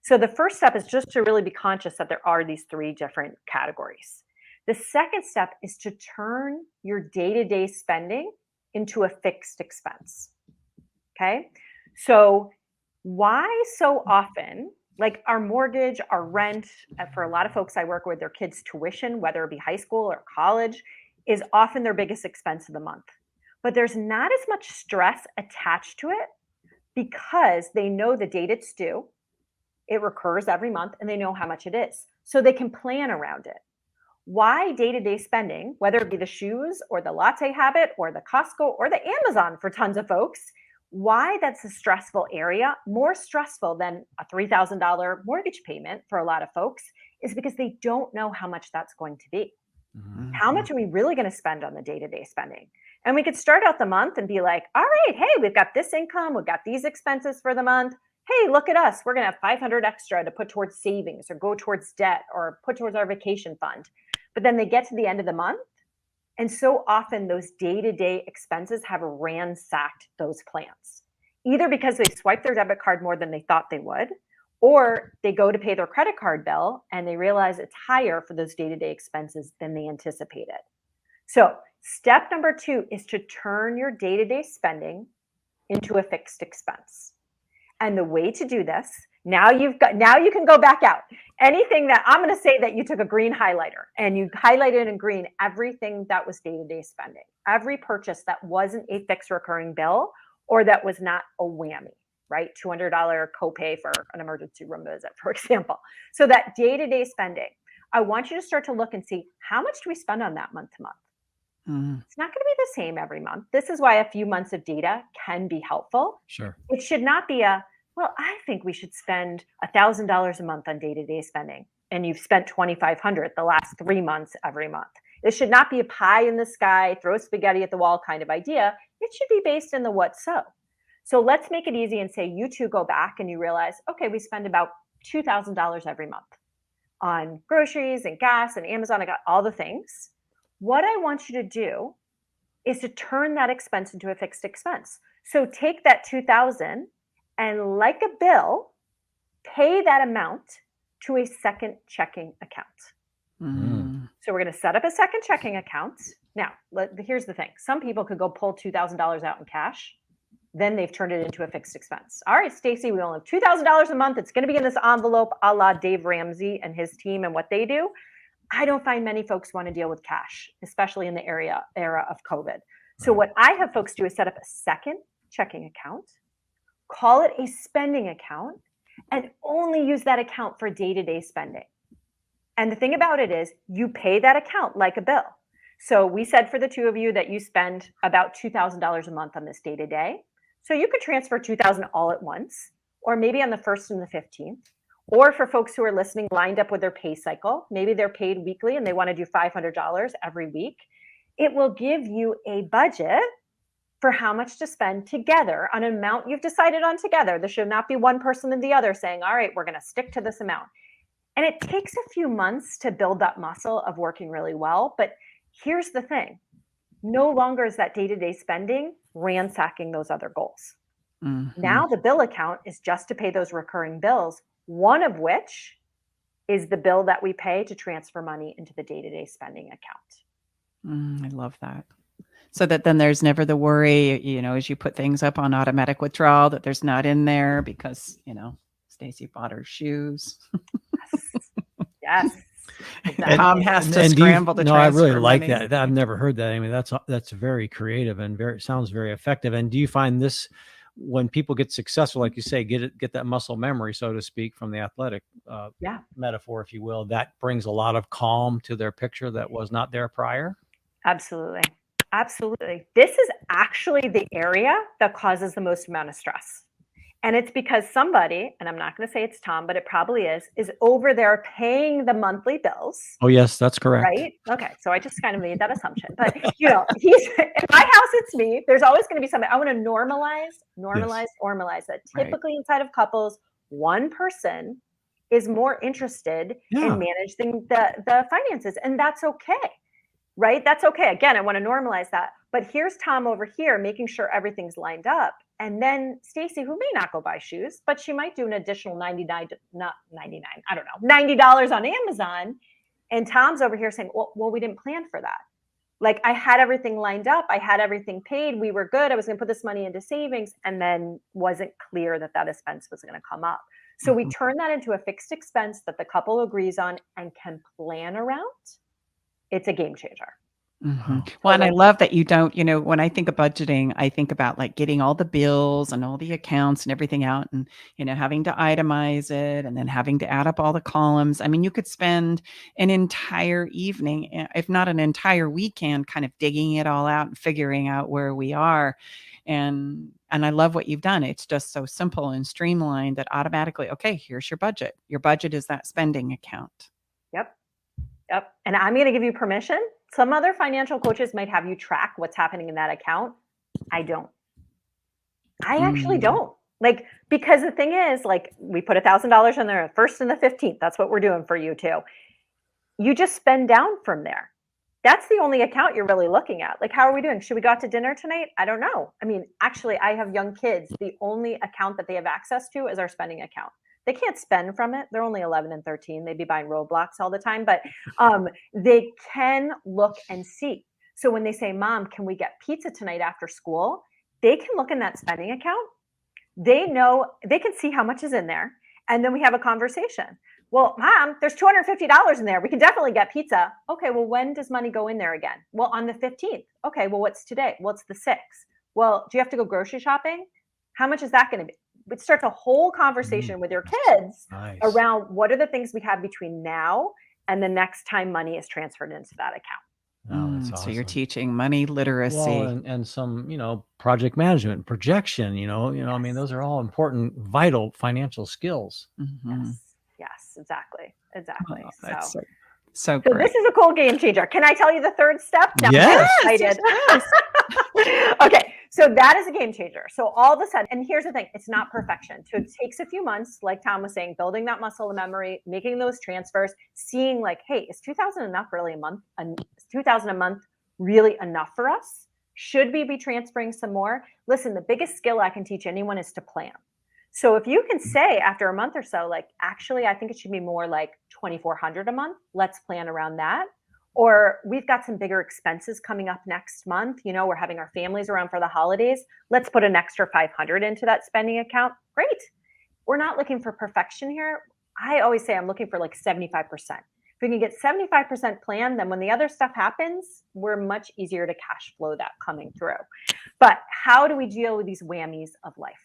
H: So the first step is just to really be conscious that there are these 3 different categories. The second step is to turn your day-to-day spending into a fixed expense. Okay. So why so often, like our mortgage, our rent, for a lot of folks I work with, their kids' tuition, whether it be high school or college, is often their biggest expense of the month. But there's not as much stress attached to it because they know the date it's due. It recurs every month and they know how much it is. So they can plan around it. Why day-to-day spending, whether it be the shoes or the latte habit or the Costco or the Amazon for tons of folks, why that's a stressful area, more stressful than a $3,000 mortgage payment for a lot of folks, is because they don't know how much that's going to be. Mm-hmm. How much are we really going to spend on the day-to-day spending? And we could start out the month and be like, all right, hey, we've got this income, we've got these expenses for the month. Hey, look at us. We're going to have 500 extra to put towards savings or go towards debt or put towards our vacation fund. But then they get to the end of the month. And so often those day-to-day expenses have ransacked those plans, either because they swiped their debit card more than they thought they would, or they go to pay their credit card bill and they realize it's higher for those day-to-day expenses than they anticipated. So step number 2 is to turn your day-to-day spending into a fixed expense. And the way to do this, now you can go back out. Anything that I'm going to say that you took a green highlighter and you highlighted in green everything that was day-to-day spending, every purchase that wasn't a fixed recurring bill or that was not a whammy, right? $200 copay for an emergency room visit, for example. So that day-to-day spending, I want you to start to look and see how much do we spend on that month to month? It's not going to be the same every month. This is why a few months of data can be helpful.
B: Sure.
H: It should not be I think we should spend $1,000 a month on day-to-day spending. And you've spent $2,500 the last 3 months every month. It should not be a pie in the sky, throw spaghetti at the wall kind of idea. It should be based in the what so. So let's make it easy and say you two go back and you realize, okay, we spend about $2,000 every month on groceries and gas and Amazon. I got all the things. What I want you to do is to turn that expense into a fixed expense. So take that $2,000 and like a bill, pay that amount to a second checking account. Mm. So we're going to set up a second checking account. Now, here's the thing. Some people could go pull $2,000 out in cash. Then they've turned it into a fixed expense. All right, Stacy, we only have $2,000 a month. It's going to be in this envelope a la Dave Ramsey and his team and what they do. I don't find many folks want to deal with cash, especially in the era of COVID. So what I have folks do is set up a second checking account, call it a spending account, and only use that account for day-to-day spending. And the thing about it is you pay that account like a bill. So we said for the two of you that you spend about $2,000 a month on this day-to-day. So you could transfer 2,000 all at once, or maybe on the 1st and the 15th. Or for folks who are listening, lined up with their pay cycle, maybe they're paid weekly and they want to do $500 every week. It will give you a budget for how much to spend together on an amount you've decided on together. There should not be one person and the other saying, all right, we're going to stick to this amount. And it takes a few months to build that muscle of working really well. But here's the thing. No longer is that day-to-day spending ransacking those other goals.
A: Mhm.
H: Now the bill account is just to pay those recurring bills, one of which is the bill that we pay to transfer money into the day-to-day spending account.
A: I love that. So that then there's never the worry, as you put things up on automatic withdrawal, that there's not in there because, Stacy bought her shoes.
H: Yes.
A: And Tom has to
B: do you-
A: scramble to
B: No, I really
A: transfer
B: like
A: money.
B: that. I've never heard that. I mean, that's very creative and sounds very effective. And do you find this when people get successful, like you say, get that muscle memory, so to speak, from the athletic metaphor, if you will, that brings a lot of calm to their picture that was not there prior?
H: Absolutely. Absolutely. This is actually the area that causes the most amount of stress. And it's because somebody, and I'm not going to say it's Tom, but it probably is over there paying the monthly bills.
B: Oh, yes, that's correct.
H: Right? Okay. So I just kind of made that assumption. But, he's in my house, it's me. There's always going to be somebody. I want to normalize that. Typically inside of couples, one person is more interested in managing the finances. And that's okay. Right? That's okay. Again, I want to normalize that. But here's Tom over here making sure everything's lined up. And then Stacy, who may not go buy shoes, but she might do an additional $90 on Amazon. And Tom's over here saying, well, we didn't plan for that. Like I had everything lined up. I had everything paid. We were good. I was going to put this money into savings and then wasn't clear that expense was going to come up. So we turn that into a fixed expense that the couple agrees on and can plan around. It's a game changer.
A: Mm-hmm. Well, and I love that you don't, when I think of budgeting, I think about like getting all the bills and all the accounts and everything out and, having to itemize it and then having to add up all the columns. I mean, you could spend an entire evening, if not an entire weekend, kind of digging it all out and figuring out where we are. And I love what you've done. It's just so simple and streamlined that automatically, okay, here's your budget. Your budget is that spending account.
H: Yep. And I'm going to give you permission. Some other financial coaches might have you track what's happening in that account. I don't. I actually don't. Like, because the thing is, like, we put $1,000 in there, the 1st and the 15th. That's what we're doing for you too. You just spend down from there. That's the only account you're really looking at. Like, how are we doing? Should we go out to dinner tonight? I don't know. I mean, actually, I have young kids. The only account that they have access to is our spending account. They can't spend from it. They're only 11 and 13. They'd be buying Roblox all the time, but they can look and see. So when they say, Mom, can we get pizza tonight after school? They can look in that spending account. They know, they can see how much is in there. And then we have a conversation. Well, Mom, there's $250 in there. We can definitely get pizza. Okay, well, when does money go in there again? Well, on the 15th. Okay, well, what's today? Well, it's the 6th. Well, do you have to go grocery shopping? How much is that going to be? It starts a whole conversation with your kids around what are the things we have between now and the next time money is transferred into that account.
B: Oh, that's
A: So you're
B: awesome.
A: teaching money literacy.
B: Well, and some, project management, projection, I mean, those are all important, vital financial skills.
A: Mhm.
H: Yes, exactly.
A: Oh, that's
H: So
A: so
H: this
A: great.
H: is a cool game changer. Can I tell you the third step? Now
B: Yes.
H: I'm excited. Okay, so that is a game changer. So all of a sudden, and here's the thing, it's not perfection. So it takes a few months, like Tom was saying, building that muscle of memory, making those transfers, seeing like, hey, is 2,000 enough really a month? Is 2,000 a month really enough for us? Should we be transferring some more? Listen, the biggest skill I can teach anyone is to plan. So if you can say after a month or so, like, actually, I think it should be more like 2,400 a month. Let's plan around that. Or we've got some bigger expenses coming up next month. We're having our families around for the holidays. Let's put an extra 500 into that spending account. Great. We're not looking for perfection here. I always say I'm looking for like 75%. If we can get 75% planned, then when the other stuff happens, we're much easier to cash flow that coming through. But how do we deal with these whammies of life?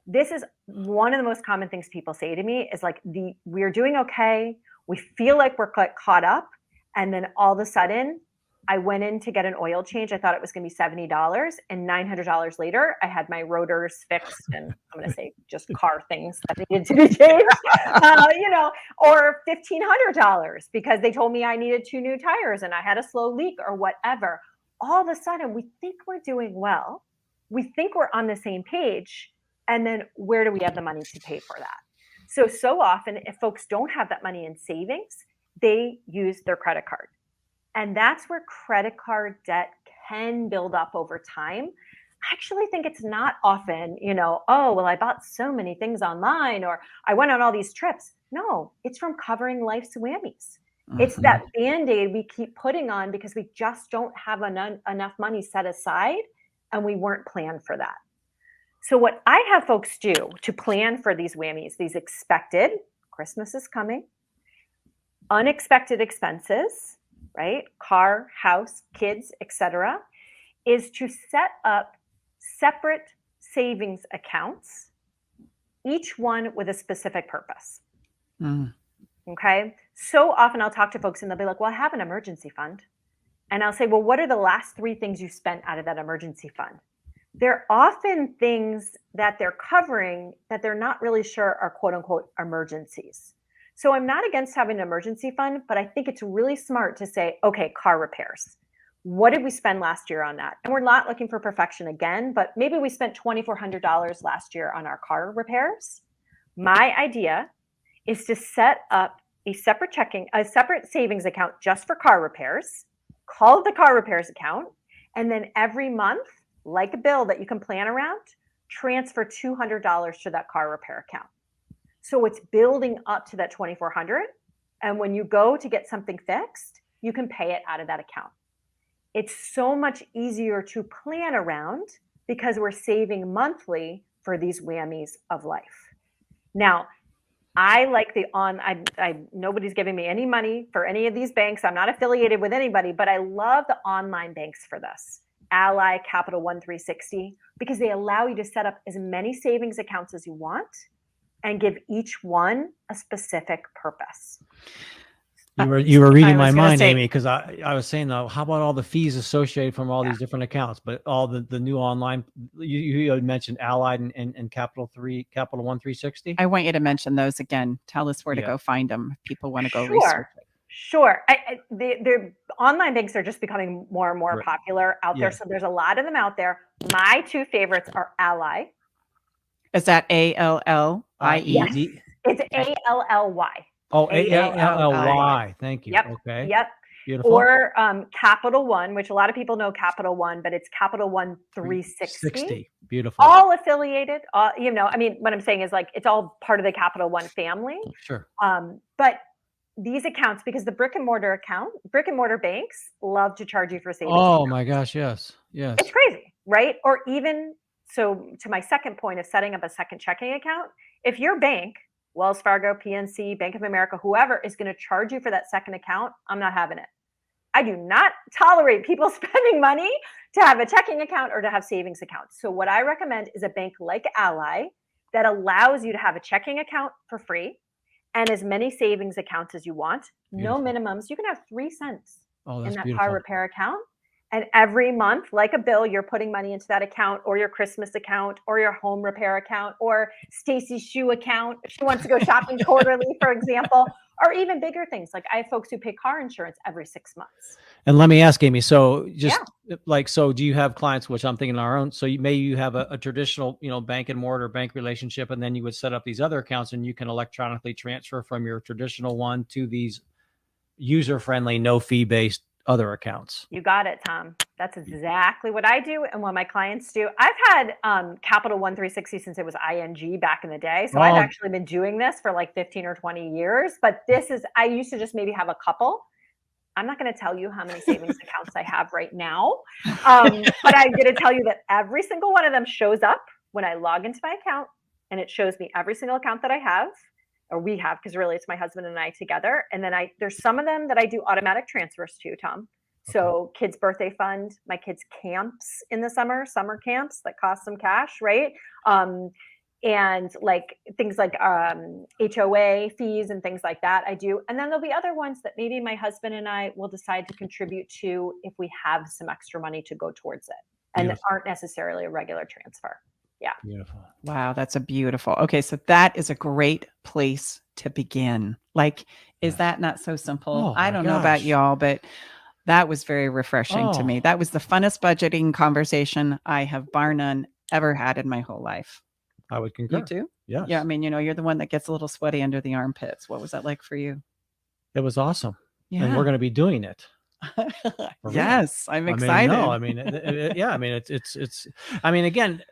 H: This is one of the most common things people say to me is like, we're doing okay. We feel like we're caught up. And then all of a sudden I went in to get an oil change. I thought it was going to be $70, and $900 later, I had my rotors fixed, and I'm going to say just car things that needed to be changed, or $1,500 because they told me I needed 2 new tires and I had a slow leak or whatever. All of a sudden, we think we're doing well. We think we're on the same page. And then where do we have the money to pay for that? So often, if folks don't have that money in savings, they use their credit card. And that's where credit card debt can build up over time. I actually think it's not often, oh, well, I bought so many things online or I went on all these trips. No, it's from covering life's whammies. It's that Band-Aid we keep putting on because we just don't have enough money set aside and we weren't planned for that. So what I have folks do to plan for these whammies, these expected, Christmas is coming, unexpected expenses, right? Car, house, kids, etc., is to set up separate savings accounts, each one with a specific purpose. Okay. So often I'll talk to folks and they'll be like, well, I have an emergency fund. And I'll say, well, what are the last 3 things you spent out of that emergency fund? They're often things that they're covering that they're not really sure are quote unquote emergencies. So I'm not against having an emergency fund, but I think it's really smart to say, okay, car repairs. What did we spend last year on that? And we're not looking for perfection again, but maybe we spent $2,400 last year on our car repairs. My idea is to set up a separate savings account just for car repairs, call it the car repairs account, and then every month, like a bill that you can plan around, transfer $200 to that car repair account. So it's building up to that $2,400. And when you go to get something fixed, you can pay it out of that account. It's so much easier to plan around because we're saving monthly for these whammies of life. Now, I like nobody's giving me any money for any of these banks. I'm not affiliated with anybody, but I love the online banks for this. Ally, Capital One 360, because they allow you to set up as many savings accounts as you want and give each one a specific purpose.
B: You were reading my mind, Amy, because I was saying, though, how about all the fees associated from all these different accounts? But all the new online, you had mentioned Allied and Capital One 360.
A: I want you to mention those again. Tell us where to go find them if people want to go research it.
H: Sure. The online banks are just becoming more and more popular out there. So there's a lot of them out there. My 2 favorites are Ally.
A: Is that ALLIE?
H: Yes. It's ALLY.
B: Oh, ALLY. Thank you.
H: Yep.
B: Okay.
H: Yep.
B: Beautiful.
H: Or Capital One, which a lot of people know Capital One, but it's Capital One 360.
B: Beautiful.
H: All affiliated. What I'm saying is it's all part of the Capital One family.
B: Sure.
H: But these accounts, because the brick and mortar banks love to charge you for savings.
B: Oh
H: accounts.
B: my gosh. Yes.
H: It's crazy, right? Or even so, to my second point of setting up a second checking account, if your bank, Wells Fargo, PNC, Bank of America, whoever is going to charge you for that second account, I'm not having it. I do not tolerate people spending money to have a checking account or to have savings accounts. So what I recommend is a bank like Ally that allows you to have a checking account for free and as many savings accounts as you want. Beautiful. No minimums. You can have 3 cents in that car repair account. And every month, like a bill, you're putting money into that account, or your Christmas account, or your home repair account, or Stacy's shoe account if she wants to go shopping quarterly, for example, or even bigger things. Like I have folks who pay car insurance every 6 months.
B: And let me ask, Amy, so so do you have clients, which I'm thinking our own, so you have a traditional, bank and mortar bank relationship, and then you would set up these other accounts and you can electronically transfer from your traditional one to these user-friendly, no fee-based other accounts.
H: You got it, Tom. That's exactly what I do and what my clients do. I've had Capital One 360 since it was ING back in the day. So I've actually been doing this for 15 or 20 years. But I used to just maybe have a couple. I'm not going to tell you how many savings accounts I have right now. But I'm going to tell you that every single one of them shows up when I log into my account, and it shows me every single account that I have, or we have, because really it's my husband and I together. And then there's some of them that I do automatic transfers to, Tom. So kids' birthday fund, my kids' camps in the summer camps that cost some cash, right? and like things like HOA fees and things like that I do. And then there'll be other ones that maybe my husband and I will decide to contribute to if we have some extra money to go towards it and
B: Beautiful.
H: aren't necessarily a regular transfer. Yeah.
B: Beautiful.
A: Wow, that's a beautiful. Okay, so that is a great place to begin. Like, is
B: Yes.
A: that not so simple?
B: Oh,
A: I
B: my
A: don't know about
B: gosh.
A: y'all, but that was very refreshing to me.
B: Oh.
A: That was the funnest budgeting conversation I have, bar none, ever had in my whole life.
B: I would concur.
A: You too?
B: Yes.
A: Yeah, I mean, you're the one that gets a little sweaty under the armpits. What was that like for you?
B: It was awesome.
A: Yeah.
B: And we're going to be doing it. real.
A: Yes, I'm
B: I mean,
A: excited.
B: no, I mean, yeah, I mean, it's, I mean, again,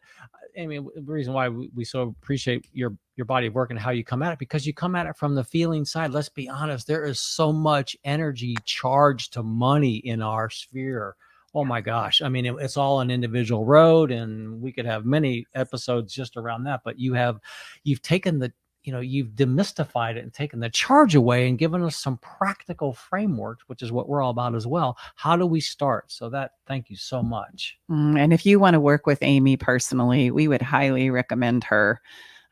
B: I mean, the reason why we so appreciate your body of work and how you come at it, because you come at it from the feeling side. Let's be honest, there is so much energy charged to money in our sphere. Oh my gosh. I mean, it's all an individual road, and we could have many episodes just around that, but you've taken the, you've demystified it and taken the charge away and given us some practical frameworks, which is what we're all about as well. How do we start? So thank you so much.
A: And if you want to work with Amy personally, we would highly recommend her.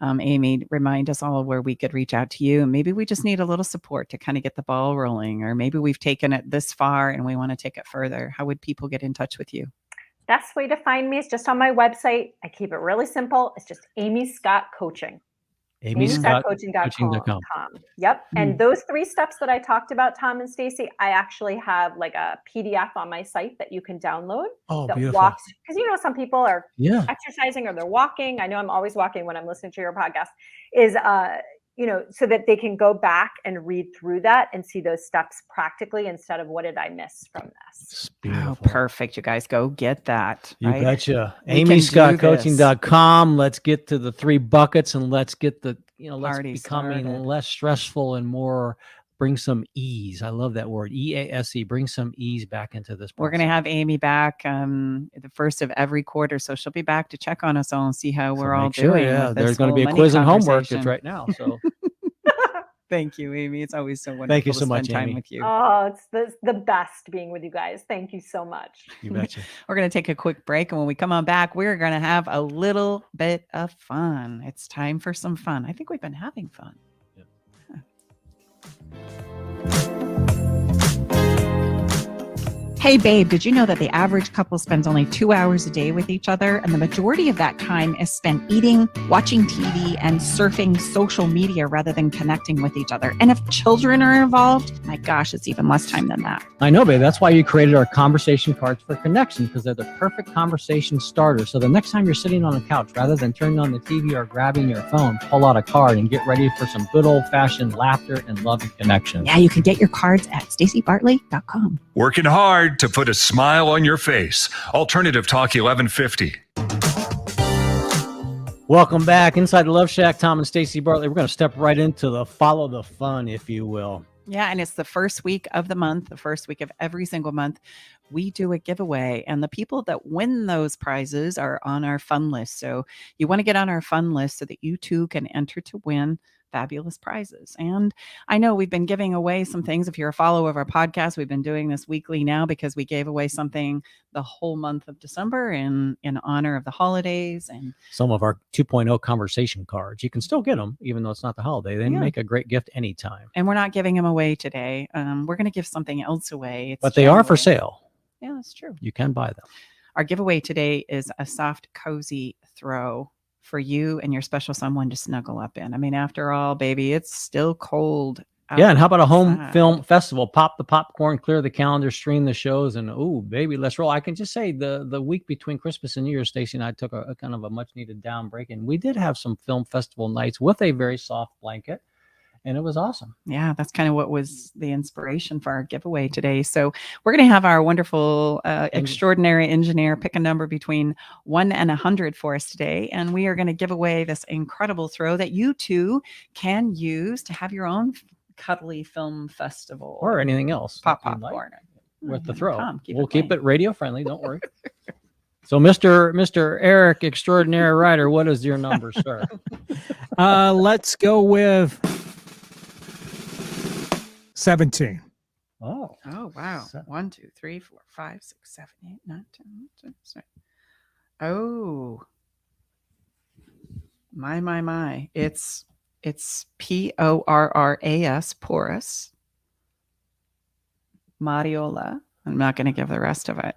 A: Amy, remind us all where we could reach out to you. And maybe we just need a little support to kind of get the ball rolling, or maybe we've taken it this far and we want to take it further. How would people get in touch with you?
H: Best way to find me is just on my website. I keep it really simple. It's just Amy Scott Coaching.
B: AmyScottCoaching.com.
H: Yep. And those 3 steps that I talked about, Tom and Stacy, I actually have like a PDF on my site that you can download.
B: Oh,
H: that
B: beautiful.
H: walks, because some people are
B: Yeah.
H: exercising or they're walking. I know I'm always walking when I'm listening to your podcast. Is so that they can go back and read through that and see those steps practically instead of what did I miss from this.
A: Oh, perfect. You guys go get that.
B: You
A: right?
B: betcha.
A: We can do
B: AmyScottCoaching.com. Let's get to the 3 buckets and let's get the, let's
A: Party
B: becoming
A: started.
B: less stressful and more, bring some ease. I love that word, EASE. Bring some ease back into this process.
A: We're going to have Amy back the first of every quarter. So she'll be back to check on us all and see how we're all doing.
B: Yeah,
A: with
B: there's
A: this
B: going to
A: whole
B: be a
A: money
B: quiz and homework.
A: conversation.
B: It's right now. So
A: Thank you, Amy. It's always so wonderful
B: Thank you so
A: to
B: much,
A: spend time
B: Amy.
A: with you.
H: Oh, it's the best being with you guys. Thank you so much.
B: you betcha.
A: We're going to take a quick break. And when we come on back, we're going to have a little bit of fun. It's time for some fun. I think we've been having fun.
B: Yep.
A: Hey, babe, did you know that the average couple spends only 2 hours a day with each other? And the majority of that time is spent eating, watching TV, and surfing social media rather than connecting with each other. And if children are involved, my gosh, it's even less time than that.
B: I know, babe. That's why you created our conversation cards for connection, because they're the perfect conversation starter. So the next time you're sitting on the couch, rather than turning on the TV or grabbing your phone, pull out a card and get ready for some good old-fashioned laughter and love and connection.
A: Yeah, you can get your cards at stacybartley.com.
G: Working hard to put a smile on your face. Alternative Talk 1150.
B: Welcome back inside the Love Shack. Tom and Stacy Bartley. We're going to step right into the follow the fun, if you will.
A: Yeah, and it's the first week of the month, the first week of every single month. We do a giveaway, and the people that win those prizes are on our fun list. So you want to get on our fun list so that you too can enter to win fabulous prizes. And I know we've been giving away some things. If you're a follower of our podcast, we've been doing this weekly now because we gave away something the whole month of December in honor of the holidays. And
B: some of our 2.0 conversation cards, you can still get them, even though it's not the holiday. They make a great gift anytime.
A: And we're not giving them away today. We're going to give something else away.
B: But they are for sale.
A: Yeah, that's true.
B: You can buy them.
A: Our giveaway today is a soft, cozy throw for you and your special someone to snuggle up in. I mean, after all, baby, it's still cold.
B: Yeah, and how about a home film festival? Pop the popcorn, clear the calendar, stream the shows, and oh, baby, let's roll. I can just say the week between Christmas and New Year's, Stacy and I took a kind of a much-needed down break, and we did have some film festival nights with a very soft blanket. And it was awesome.
A: Yeah, that's kind of what was the inspiration for our giveaway today. So we're going to have our wonderful, extraordinary engineer pick a number between 1 and 100 for us today. And we are going to give away this incredible throw that you too can use to have your own cuddly film festival.
B: Or anything else.
A: Pop popcorn.
B: With the throw.
A: We'll
B: keep it radio friendly. Don't worry. So, Mr. Eric, extraordinary writer, what is your number, sir?
D: Let's go with 17.
B: Oh,
A: wow. 1, 2, 3, 4, 5, 6, 7, 8, 9, 10, 11, 12. Oh. My. It's Porras, porous. Mariola. I'm not going to give the rest of it.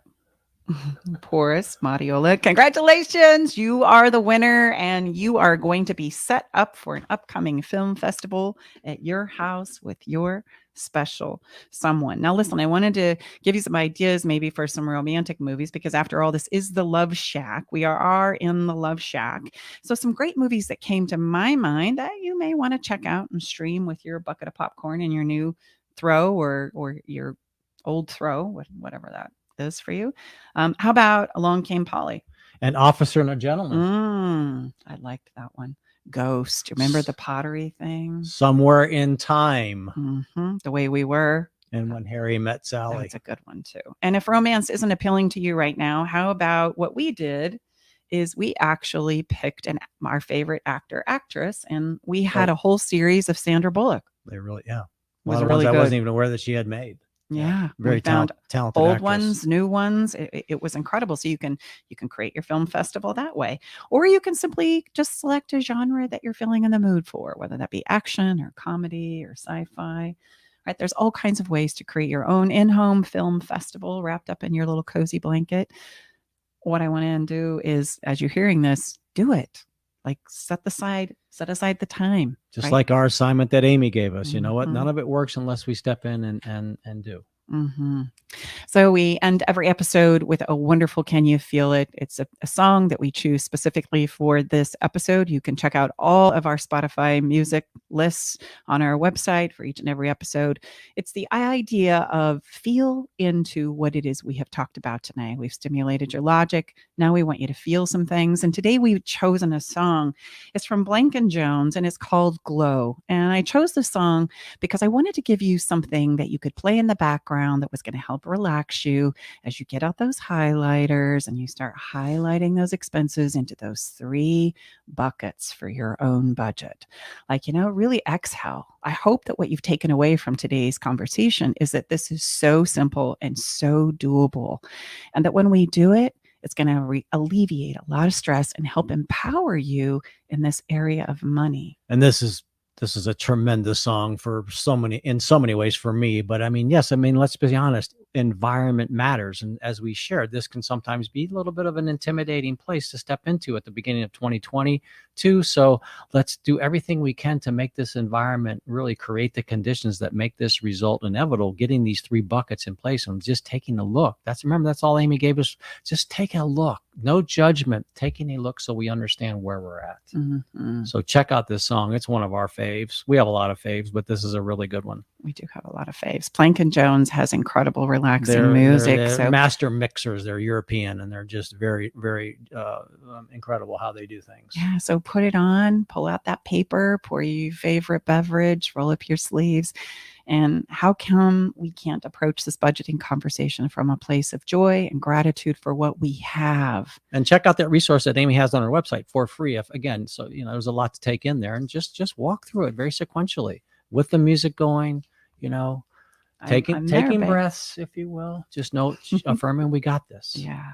A: Porous, Mariola. Congratulations. You are the winner, and you are going to be set up for an upcoming film festival at your house with your special someone. Now, listen, I wanted to give you some ideas maybe for some romantic movies, because after all, this is the Love Shack. We are in the Love Shack. So some great movies that came to my mind that you may want to check out and stream with your bucket of popcorn and your new throw or your old throw, whatever that is for you. How about Along Came Polly?
B: An Officer and a Gentleman.
A: I liked that one. Ghost. Remember the pottery thing?
B: Somewhere in Time.
A: The Way We Were.
B: And When Harry Met Sally.
A: That's a good one too. And if romance isn't appealing to you right now, how about what we did is we actually picked our favorite actor, actress, and we had a whole series of Sandra Bullock.
B: They really, yeah.
A: Was
B: a lot of
A: really
B: ones
A: good.
B: I wasn't even aware that she had made.
A: Yeah,
B: very talented
A: old
B: actress.
A: ones, new ones. It was incredible. So you can create your film festival that way, or you can simply just select a genre that you're feeling in the mood for, whether that be action or comedy or sci-fi. Right? There's all kinds of ways to create your own in-home film festival wrapped up in your little cozy blanket. What I want to do is, as you're hearing this, do it. Like set aside the time.
B: Just
A: right?
B: like our assignment that Amy gave us. You know what? None of it works unless we step in and do.
A: So we end every episode with a wonderful Can You Feel It? It's a song that we choose specifically for this episode. You can check out all of our Spotify music lists on our website for each and every episode. It's the idea of feel into what it is we have talked about tonight. We've stimulated your logic. Now we want you to feel some things. And today we've chosen a song. It's from Blank & Jones, and it's called Glow. And I chose the song because I wanted to give you something that you could play in the background that was going to help relax you as you get out those highlighters and you start highlighting those expenses into those 3 buckets for your own budget. Like, really exhale. I hope that what you've taken away from today's conversation is that this is so simple and so doable, and that when we do it, it's going to alleviate a lot of stress and help empower you in this area of money.
B: And this is a tremendous song in so many ways for me. But let's be honest, environment matters. And as we shared, this can sometimes be a little bit of an intimidating place to step into at the beginning of 2022. So let's do everything we can to make this environment really create the conditions that make this result inevitable, getting these 3 buckets in place and just taking a look. That's all Amy gave us. Just take a look. No judgment, taking a look so we understand where we're at. So check out this song. It's one of our faves. We have a lot of faves, but this is a really good one.
A: We do have a lot of faves. Plank & Jones has incredible relaxing music.
B: They're master mixers. They're European, and they're just very, very incredible how they do things.
A: Yeah, so put it on, pull out that paper, pour your favorite beverage, roll up your sleeves. And how come we can't approach this budgeting conversation from a place of joy and gratitude for what we have?
B: And check out that resource that Amy has on her website for free. There's a lot to take in there, and just walk through it very sequentially with the music going, taking breaths, if you will. Just know, affirming we got this.
A: Yeah.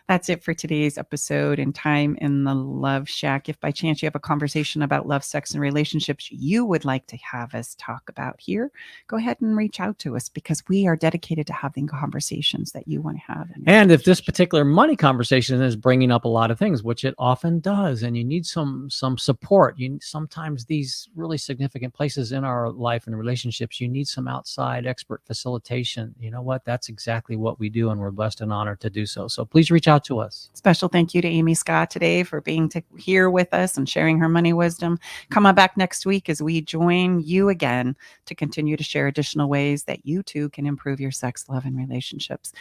A: That's it for today's episode and time in the Love Shack. If by chance you have a conversation about love, sex, and relationships you would like to have us talk about here, go ahead and reach out to us, because we are dedicated to having conversations that you want to have.
B: And if this particular money conversation is bringing up a lot of things, which it often does, and you need some support, sometimes these really significant places in our life and relationships, you need some outside expert facilitation. You know what? That's exactly what we do, and we're blessed and honored to do so. So please reach out to us.
A: Special thank you to Amy Scott today for being here with us and sharing her money wisdom. Come on back next week as we join you again to continue to share additional ways that you too can improve your sex, love, and relationships.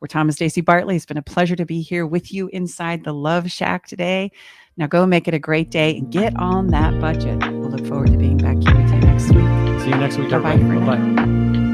A: We're Thomas Stacey Bartley. It's been a pleasure to be here with you inside the Love Shack today. Now go make it a great day and get on that budget. We'll look forward to being back here with you next week.
B: See you next week.
A: Bye-bye.
B: Bye-bye.